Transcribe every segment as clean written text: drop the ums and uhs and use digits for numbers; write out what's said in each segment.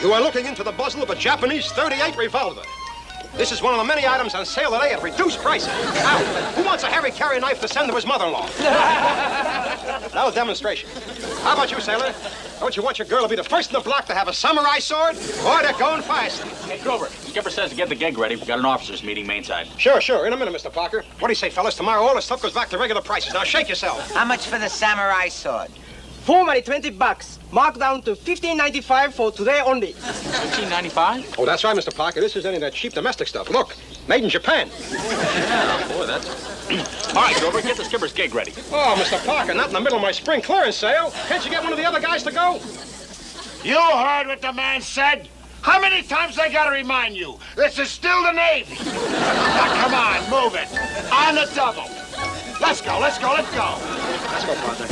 You are looking into the muzzle of a Japanese .38 revolver. This is one of the many items on sale today at reduced prices. Now, who wants a Harry Carry knife to send to his mother-in-law? Now, a demonstration. How about you, sailor? Don't you want your girl to be the first in the block to have a samurai sword? Boy, they're going fast. Hey, Grover, Skipper says to get the gig ready. We've got an officers' meeting mainside. Sure. In a minute, Mr. Parker. What do you say, fellas? Tomorrow all the stuff goes back to regular prices. Now, shake yourself. How much for the samurai sword? Formally $20. Marked down to $15.95 for today only. $15.95? Oh, that's right, Mr. Parker. This is any of that cheap domestic stuff. Look, made in Japan. Boy, that's... All right, Grover, get the skipper's gig ready. Oh, Mr. Parker, not in the middle of my spring clearance sale. Can't you get one of the other guys to go? You heard what the man said. How many times I gotta remind you? This is still the Navy. Now, come on, move it. On the double. Let's go. Let's go, partner.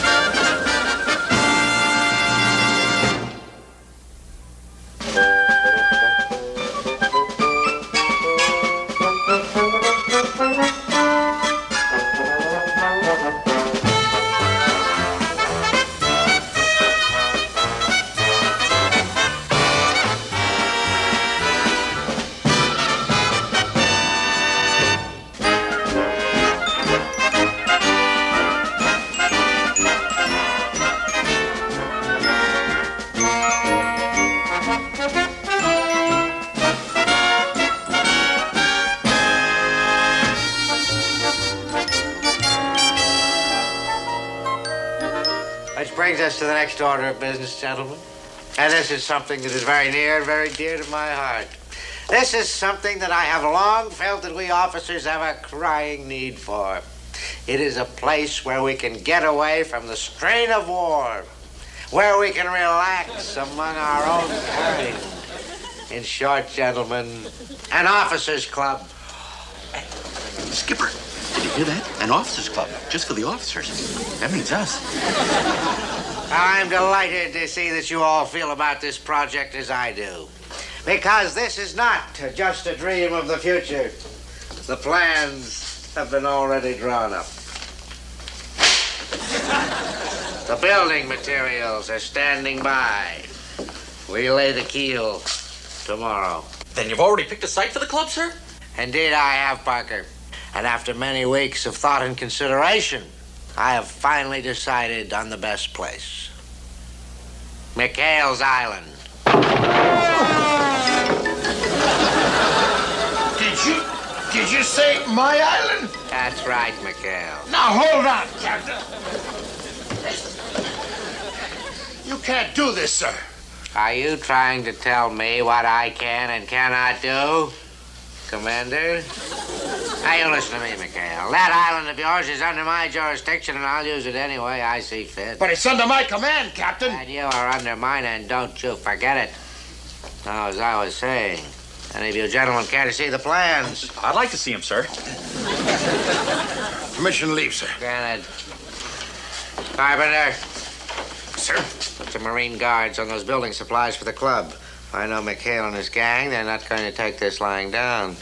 Brings us to the next order of business, gentlemen. And this is something that is very near and very dear to my heart. This is something that I have long felt that we officers have a crying need for. It is a place where we can get away from the strain of war, where we can relax among our own kind. In short, gentlemen, an officers' club. Skipper, did you hear that? An officers' club, just for the officers. That means us. I'm delighted to see that you all feel about this project as I do. Because this is not just a dream of the future. The plans have been already drawn up. The building materials are standing by. We lay the keel tomorrow. Then you've already picked a site for the club, sir? Indeed I have, Parker. And after many weeks of thought and consideration, I have finally decided on the best place. McHale's Island. Did you say my island? That's right, McHale. Now hold on, Captain. You can't do this, sir. Are you trying to tell me what I can and cannot do, Commander? Now, you listen to me, McHale. That island of yours is under my jurisdiction, and I'll use it any way I see fit. But it's under my command, Captain. And you are under mine, and don't you forget it. Now, as I was saying, any of you gentlemen care to see the plans? I'd like to see them, sir. Permission to leave, sir. Granted. Carpenter. Sir? Put some Marine guards on those building supplies for the club. I know McHale and his gang. They're not going to take this lying down.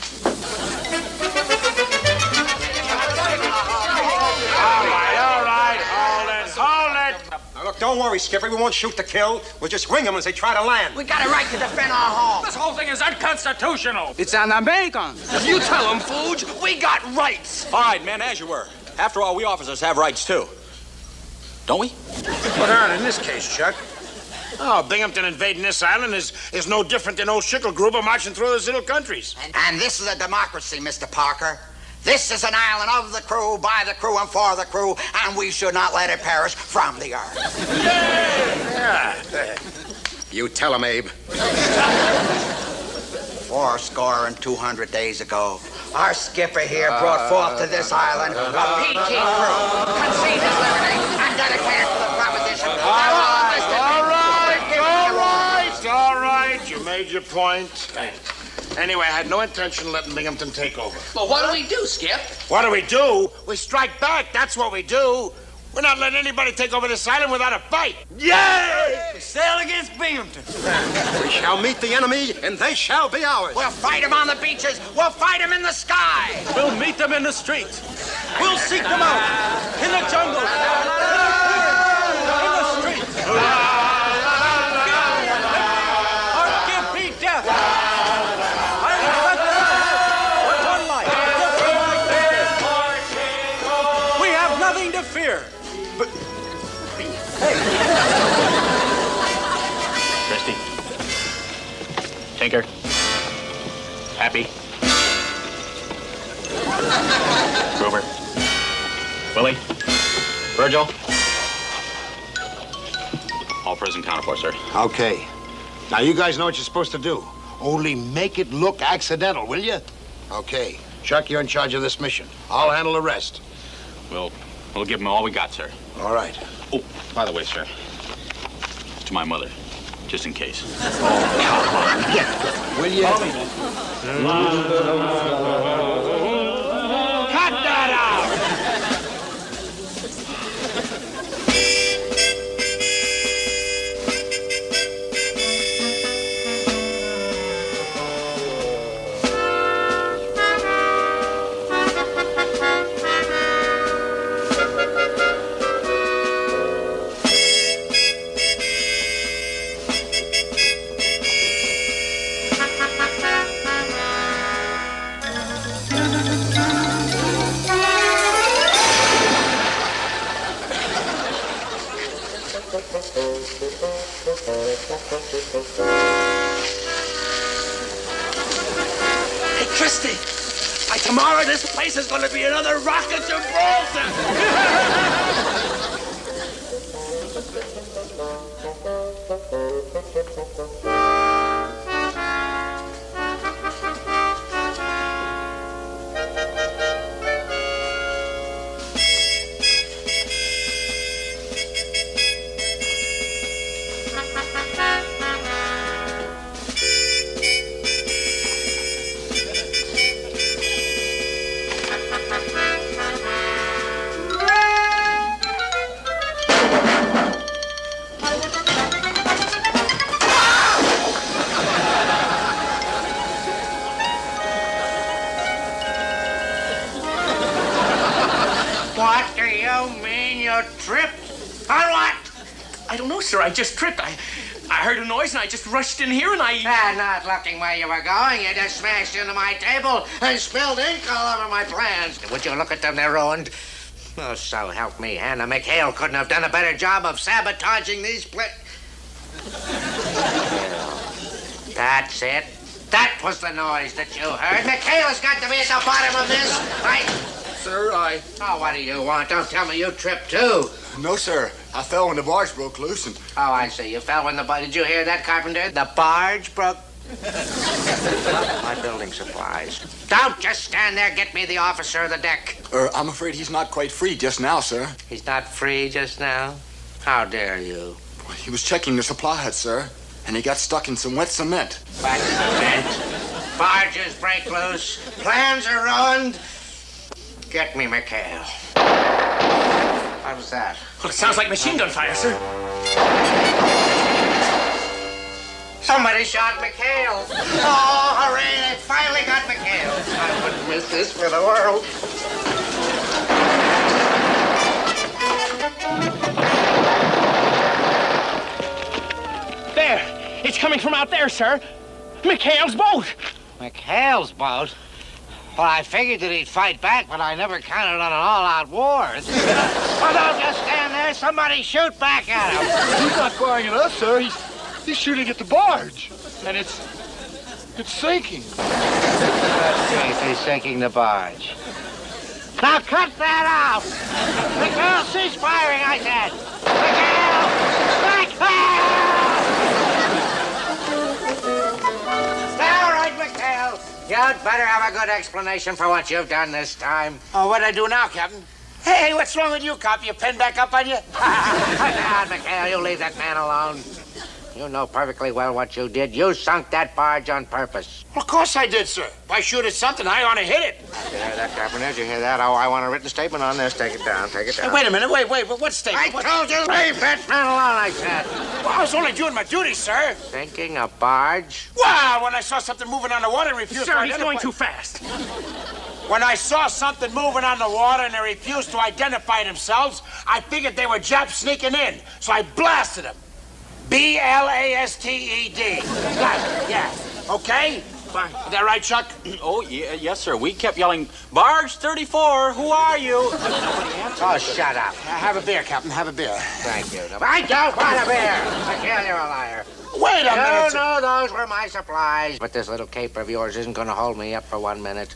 All right. Hold it. Now, look, don't worry, Skipper. We won't shoot to kill. We'll just ring them as they try to land. We got a right to defend our home. This whole thing is unconstitutional. It's an American. You tell them, Fooge. We got rights. All right, men, as you were. After all, we officers have rights, too. Don't we? What aren't in this case, Chuck? Oh, Binghamton invading this island is no different than old Schicklgruber marching through those little countries. And this is a democracy, Mr. Parker. This is an island of the crew, by the crew, and for the crew, and we should not let it perish from the earth. Yeah. You tell them, Abe. 200 days ago, our skipper here brought forth to this island a PG crew, conceived his liberty, and dedicated to the proposition. All right. You made your point. Anyway, I had no intention of letting Binghamton take over. Well, what do we do, Skip? What do? We strike back. That's what we do. We're not letting anybody take over this island without a fight. Yay! Sail against Binghamton. We shall meet the enemy, and they shall be ours. We'll fight them on the beaches. We'll fight them in the sky. We'll meet them in the streets. We'll seek them out in the jungle, in the streets. Our gift Christy. Tinker. Happy. Gruber. Willie. Virgil. All present counted for, sir. Okay. Now, you guys know what you're supposed to do. Only make it look accidental, will you? Okay. Chuck, you're in charge of this mission. I'll handle the rest. We'll give them all we got, sir. All right. Oh, by the way, sir. To my mother, just in case. Will you? Cut that out! Hey, Christy, by tomorrow this place is going to be another rocket Gibraltar. What do you mean you tripped? On what? I don't know, sir. I just tripped. I heard a noise and I just rushed in here and I... Not looking where you were going. You just smashed into my table and spilled ink all over my plans. Would you look at them? They're ruined. Oh, so help me, Hannah. McHale couldn't have done a better job of sabotaging these That's it. That was the noise that you heard. McHale has got to be at the bottom of this. Sir, Oh, what do you want? Don't tell me you tripped, too. No, sir. I fell when the barge broke loose and... Oh, I see. You fell when the barge... Did you hear that, Carpenter? The barge broke... My building supplies. Don't just stand there. Get me the officer of the deck. I'm afraid he's not quite free just now, sir. He's not free just now? How dare you? He was checking the supply hut, sir, and he got stuck in some wet cement. Wet cement? Barges break loose. Plans are ruined. Get me McHale. What was that? Well, it sounds like machine gun fire, sir. Somebody shot McHale. Oh, hooray, they finally got McHale. I wouldn't miss this for the world. There! It's coming from out there, sir. McHale's boat! McHale's boat? Well, I figured that he'd fight back, but I never counted on an all-out war. Well, don't just stand there. Somebody shoot back at him. He's not firing at us, sir. He's shooting at the barge. And it's sinking. Let's see if he's sinking the barge. Now cut that out! McHale, cease firing, I said! McHale! McHale! All right, McHale. You'd better have a good explanation for what you've done this time. Oh, what'd I do now, Captain? Hey, what's wrong with you, cop? You pinned back up on you? Cut down, McHale. You leave that man alone. You know perfectly well what you did. You sunk that barge on purpose. Of course I did, sir. If I shoot at something, I ought to hit it. Did you hear that, Carpenter? Did you hear that? Oh, I want a written statement on this. Take it down. Take it down. Hey, wait a minute. Wait. What statement? I told you, leave that man alone, I said. Well, I was only doing my duty, sir. Sinking a barge? Well, when I saw something moving on the water and refused to Sir, identify... he's going too fast. When I saw something moving on the water and they refused to identify themselves, I figured they were Japs sneaking in. So I blasted them. B-L-A-S-T-E-D. Blasted, yeah. Okay? Fine. Is that right, Chuck? Oh, yeah, yes, sir. We kept yelling, Barge 34, who are you? But nobody answered. Oh, shut up. Have a beer, Captain. Have a beer. Thank you. I don't want a beer. McHale, you're a liar. Wait a minute. No, those were my supplies. But this little caper of yours isn't going to hold me up for 1 minute.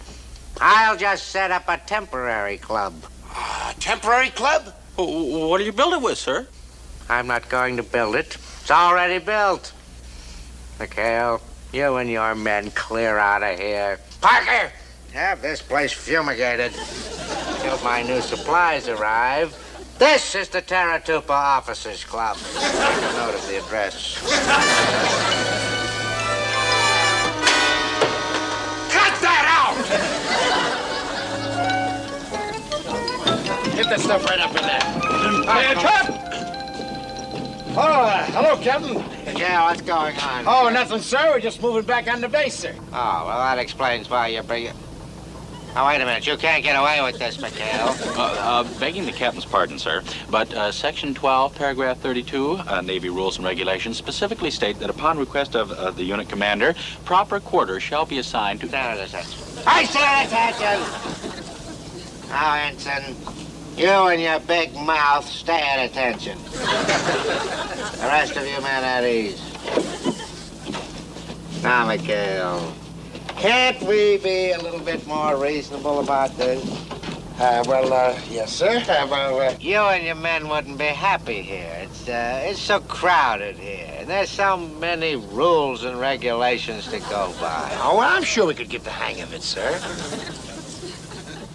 I'll just set up a temporary club. Temporary club? What do you build it with, sir? I'm not going to build it. It's already built. McHale, you and your men clear out of here. Parker, have this place fumigated till my new supplies arrive. This is the Taratupa Officers Club. Make a note of the address. Cut that out! Get that stuff right up in there. Hey, Chuck! Oh, hello, Captain. Yeah, what's going on? Oh, nothing, sir. We're just moving back on the base, sir. Oh, well, that explains why you're bringing... Oh, wait a minute. You can't get away with this, McHale. Begging the captain's pardon, sir, but Section 12, Paragraph 32, Navy Rules and Regulations specifically state that upon request of the unit commander, proper quarters shall be assigned to... Stand at attention. I stand at attention! Now, Ensign, you and your big mouth stay at attention. The rest of you men at ease. Now, McHale, can't we be a little bit more reasonable about this? Yes, sir. You and your men wouldn't be happy here. It's so crowded here, and there's so many rules and regulations to go by. Oh, well, I'm sure we could get the hang of it, sir.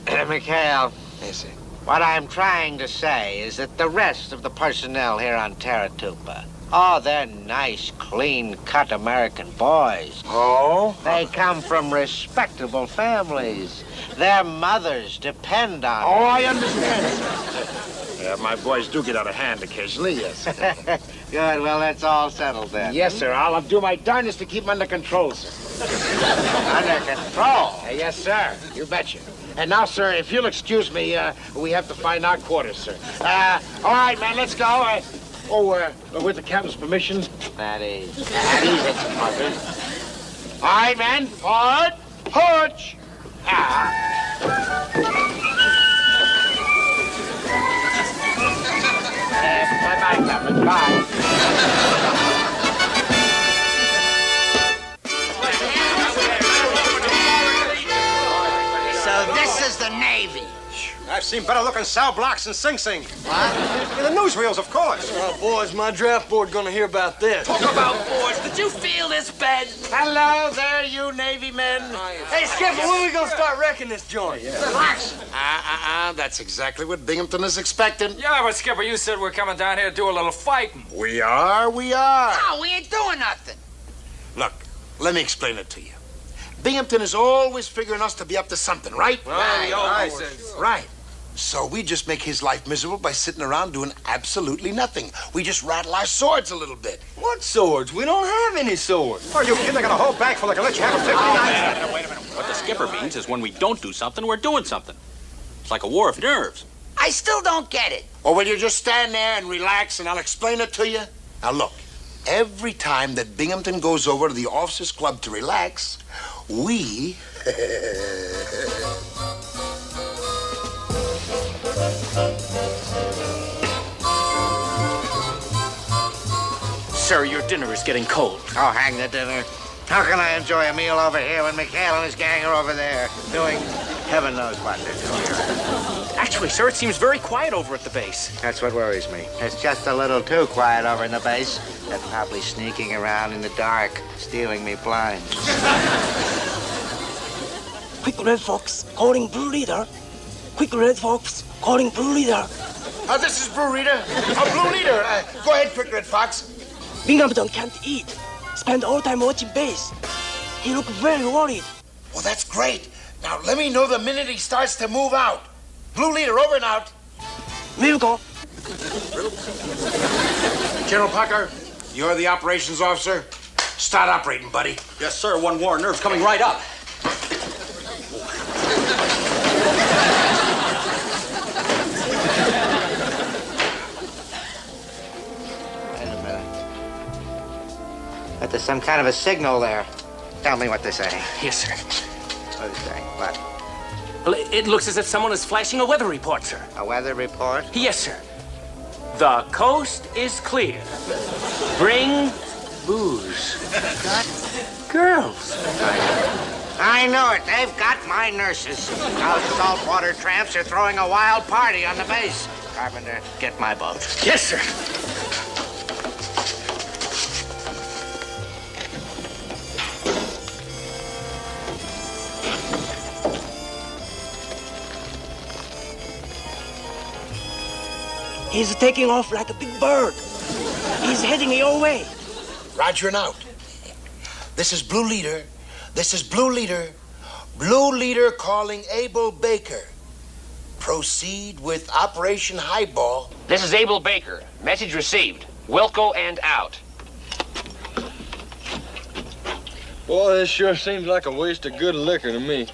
McHale, Yes, sir. what I'm trying to say is that the rest of the personnel here on Taratupa, oh, they're nice, clean-cut American boys. Oh? They come from respectable families. Their mothers depend on Oh, them. I understand, sir. Yeah, my boys do get out of hand occasionally, yes. Good, well, that's all settled then. Yes, sir. I'll do my darndest to keep them under control, sir. Under control? Yes, sir. You betcha. And now, sir, if you'll excuse me, we have to find our quarters, sir. All right, man, let's go. With the captain's permission. That is. All right, man. Forward. Porch. Bye-bye, Captain. Bye. So this is the Navy. I've seen better-looking cell blocks than Sing Sing. What? In the newsreels, of course. Oh, boys, my draft board gonna hear about this. Talk about boys. Did you feel this bed? Hello there, you Navy men. Hey, Skipper, when we gonna start wrecking this joint? Relax. That's exactly what Binghamton is expecting. Yeah, but Skipper, you said we're coming down here to do a little fighting. We are. No, we ain't doing nothing. Look, let me explain it to you. Binghamton is always figuring us to be up to something, right? Right. So we just make his life miserable by sitting around doing absolutely nothing. We just rattle our swords a little bit. What swords? We don't have any swords. Are you kidding? I got a whole bag full. I can let you have a 59. Wait a minute. What the skipper means is when we don't do something, we're doing something. It's like a war of nerves. I still don't get it. Or will you just stand there and relax and I'll explain it to you? Now look, every time that Binghamton goes over to the officers' club to relax, we... Sir, your dinner is getting cold. Oh, hang the dinner. How can I enjoy a meal over here when McHale and his gang are over there doing heaven knows what they're doing? Actually, sir, it seems very quiet over at the base. That's what worries me. It's just a little too quiet over in the base. They're probably sneaking around in the dark, stealing me blinds. Quick, Red Fox, calling Blue Leader. Quick, Red Fox, calling Blue Leader. This is Blue Leader. Blue Leader. Go ahead, Quick Red Fox. Binghamton can't eat. Spend all time watching base. He looked very worried. Well, that's great. Now, let me know the minute he starts to move out. Blue Leader, over and out. We'll go. General Parker, you're the operations officer. Start operating, buddy. Yes, sir. One war nerve's coming right up. But there's some kind of a signal there. Tell me what they say. Yes, sir. What do they say? What? Well, it looks as if someone is flashing a weather report, sir. A weather report? Yes, sir. The coast is clear. Bring booze. Got girls. I know it. They've got my nurses. Those saltwater tramps are throwing a wild party on the base. Carpenter, get my boat. Yes, sir. He's taking off like a big bird. He's heading your way. Roger and out. This is Blue Leader. This is Blue Leader. Blue Leader calling Abel Baker. Proceed with Operation Highball. This is Abel Baker. Message received. Wilco and out. Boy, this sure seems like a waste of good liquor to me.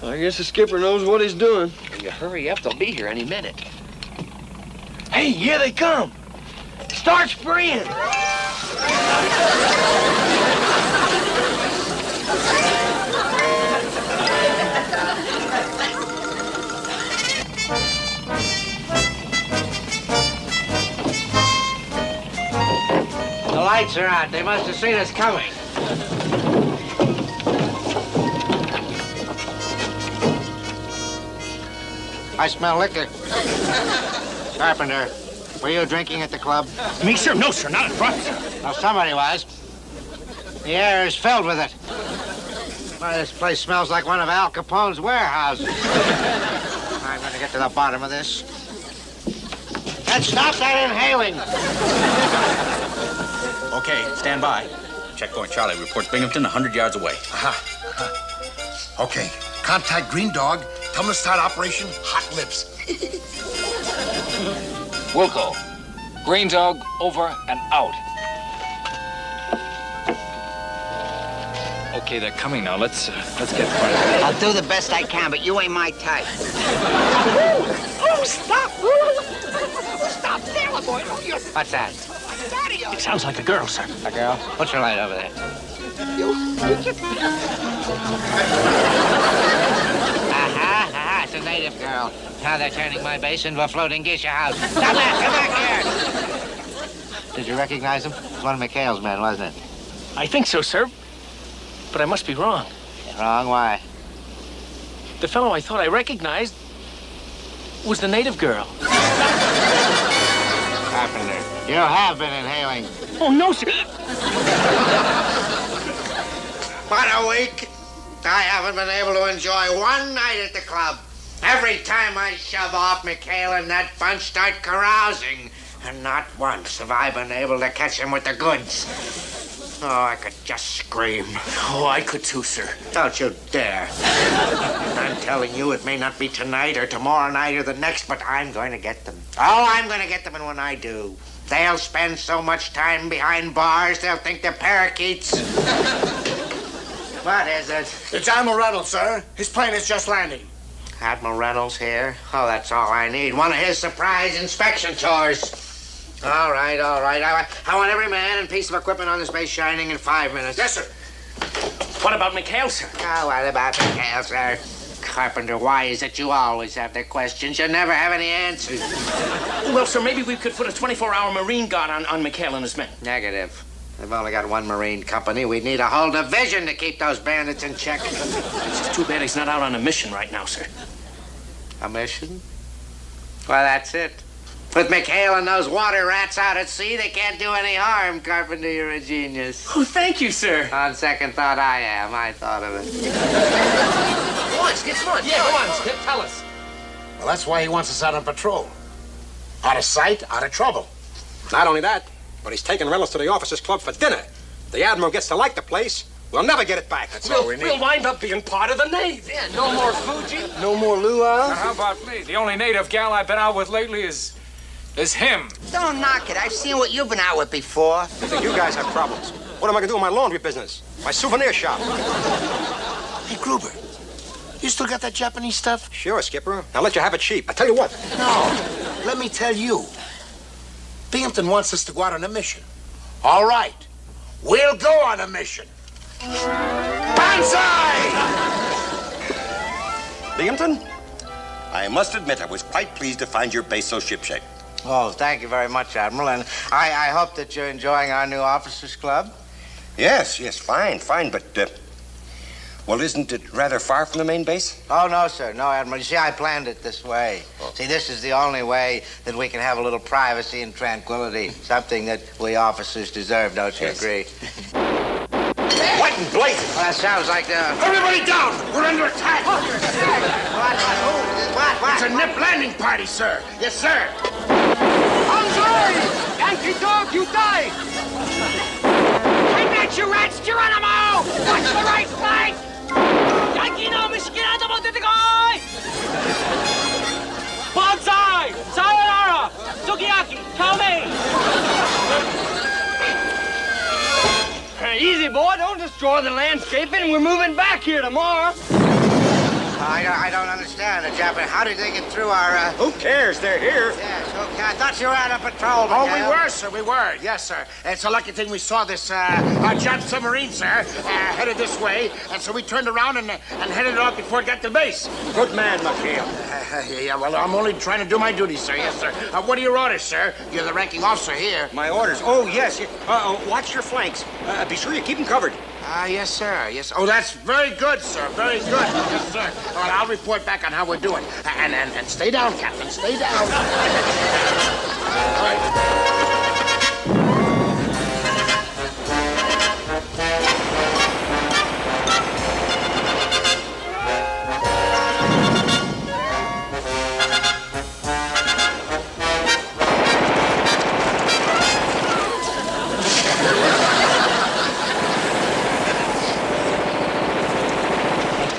I guess the skipper knows what he's doing. If you hurry up, they'll be here any minute. Hey, here they come. Start spraying. The lights are out. They must have seen us coming. I smell liquor. Carpenter, were you drinking at the club? Me, sir? No, sir. Not in front, sir. Well, somebody was. The air is filled with it. Why, this place smells like one of Al Capone's warehouses. I'm going to get to the bottom of this. And stop that inhaling. Okay, stand by. Checkpoint Charlie reports Binghamton 100 yards away. Okay, contact Green Dog. Tell him to start Operation Hot Lips. Wilco, Green Dog, over and out. Okay, they're coming now. Let's get quiet. I'll do the best I can, but you ain't my type. Oh, stop! Stop there, boy. Oh, you're... What's that? It sounds like a girl, sir. A girl? Put your light over there. Aha, it's a native girl. Now they're turning my base into a floating geisha house. Stop that! Come back here! Did you recognize him? It was one of McHale's men, wasn't it? I think so, sir. But I must be wrong. Wrong? Why? The fellow I thought I recognized was the native girl. Carpenter, you have been inhaling. Oh, no, sir. What a week. I haven't been able to enjoy one night at the club. Every time I shove off, McHale and that bunch start carousing. And not once have I been able to catch them with the goods. Oh, I could just scream. Oh, I could too, sir. Don't you dare. I'm telling you, it may not be tonight or tomorrow night or the next, but I'm going to get them. Oh, I'm going to get them, and when I do, they'll spend so much time behind bars, they'll think they're parakeets. What is it? It's Admiral Reynolds, sir. His plane is just landing. Admiral Reynolds here? Oh, that's all I need. One of his surprise inspection tours. All right. I want every man and piece of equipment on this base shining in 5 minutes. Yes, sir. What about McHale, sir? Oh, what about McHale, sir? Carpenter, why is it you always have the questions? You never have any answers. Well, sir, maybe we could put a 24-hour Marine guard on McHale and his men. Negative. They've only got one Marine company. We'd need a whole division to keep those bandits in check. It's just too bad he's not out on a mission right now, sir. A mission? Well, that's it. With McHale and those water rats out at sea, they can't do any harm. Carpenter, you're a genius. Oh, thank you, sir. On second thought, I am. I thought of it. Go on, Skip, come on. Yeah, go on, Skip, tell us. Well, that's why he wants us out on patrol. Out of sight, out of trouble. Not only that, but he's taking Reynolds to the officers' club for dinner. The Admiral gets to like the place. We'll never get it back. That's all we need. We'll wind up being part of the Navy. Yeah, no more Fuji. No more luau? Now, how about me? The only native gal I've been out with lately is him. Don't knock it. I've seen what you've been out with before. I think you guys have problems. What am I going to do with my laundry business? My souvenir shop? Hey, Gruber, you still got that Japanese stuff? Sure, Skipper. I'll let you have it cheap. I tell you what. No, let me tell you. Binghamton wants us to go out on a mission. All right, we'll go on a mission. Banzai! Binghamton, I must admit I was quite pleased to find your base so shipshape. Oh, thank you very much, Admiral. And I hope that you're enjoying our new officers' club. Yes, fine, but, well, isn't it rather far from the main base? Oh, no, sir. No, Admiral. You see, I planned it this way. Oh. See, this is the only way that we can have a little privacy and tranquility. Something that we officers deserve, don't you agree? What in blazes? Well, that sounds like Everybody down! We're under attack! What? It's a nip landing party, sir. Yes, sir. Conway! Yankee dog, you die! Take that, you rats! Geronimo! Watch the right flank! Yankee no Mishikirado mo detekoy! Banzai! Sayonara! Sukiyaki! Kame! Easy, boy. Don't destroy the landscaping. We're moving back here tomorrow. I don't understand, Japanese. How did they get through our, Who cares? They're here. Yes, okay. I thought you were on a patrol, Oh, McHale. we were, sir. We were. Yes, sir. It's a lucky thing we saw this, our Jap submarine, sir, headed this way. And so we turned around and headed it off before it got to base. Good man, McHale. Yeah, well, I'm only trying to do my duty, sir. Yes, sir. What are your orders, sir? You're the ranking officer here. My orders? Oh, yes. Watch your flanks. Be sure you keep them covered. Yes, sir. Yes. Oh, that's very good, sir. Very good. Yes, sir. All right, I'll report back on how we're doing. And stay down, Captain. Stay down. All right.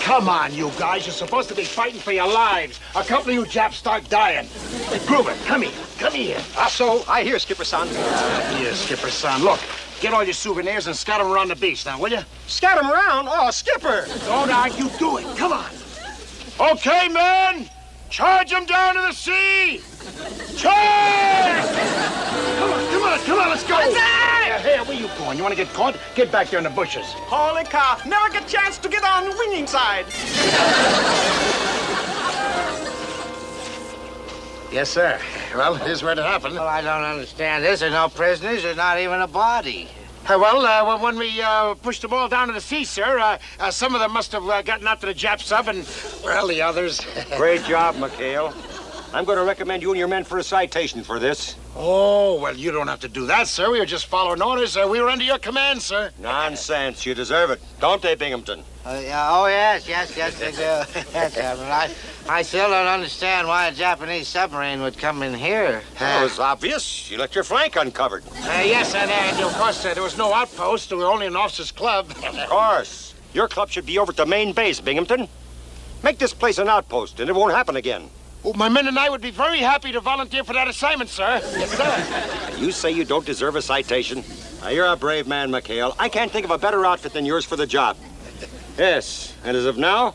Come on, you guys. You're supposed to be fighting for your lives. A couple of you Japs start dying. Hey, Gruber, come here. Come here. So, I hear, Skipper-san. Here, Skipper-son. Look, get all your souvenirs and scatter them around the beach now, will you? Scatter them around? Oh, Skipper! Don't argue. Do it. Come on. Okay, men. Charge them down to the sea. Charge! Come on, let's go. Hey, where you going? You want to get caught? Get back there in the bushes. Holy cow! Never get a chance to get on the winning side. Yes, sir. Well, it is where it happened. Well, I don't understand this. There's no prisoners. There's not even a body. Well, when we pushed them all down to the sea, sir, some of them must have gotten out to the Jap sub, and, well, the others... Great job, McHale. I'm going to recommend you and your men for a citation for this. Oh, well, you don't have to do that, sir. We were just following orders. We were under your command, sir. Nonsense. You deserve it. Don't they, Binghamton? Yes, they do. Yes, I still don't understand why a Japanese submarine would come in here. Well, it was obvious. You left your flank uncovered. Yes, and of course, there was no outpost. We were only an officers' club. Of course. Your club should be over at the main base, Binghamton. Make this place an outpost, and it won't happen again. Oh, my men and I would be very happy to volunteer for that assignment, sir. Yes, sir. You say you don't deserve a citation? Now, you're a brave man, McHale. I can't think of a better outfit than yours for the job. Yes, and as of now,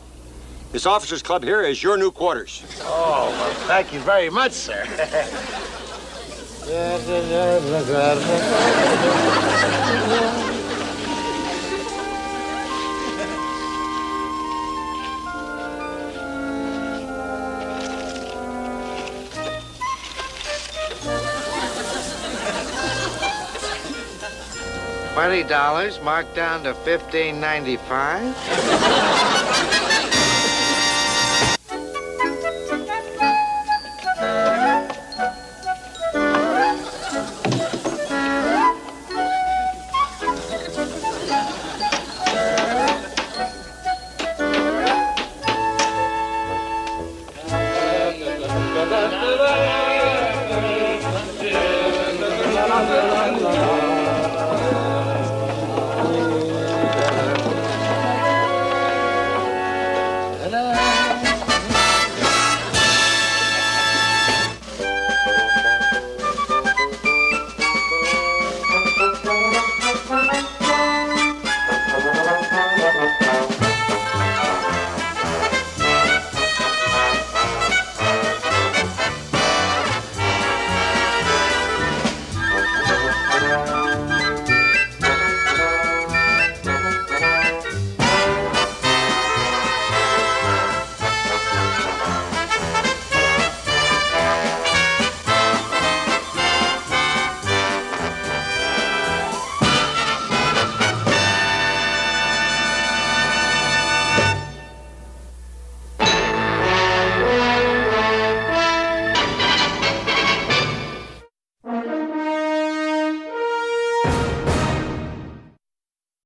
this officers' club here is your new quarters. Oh, well, thank you very much, sir. $20 marked down to $15.95.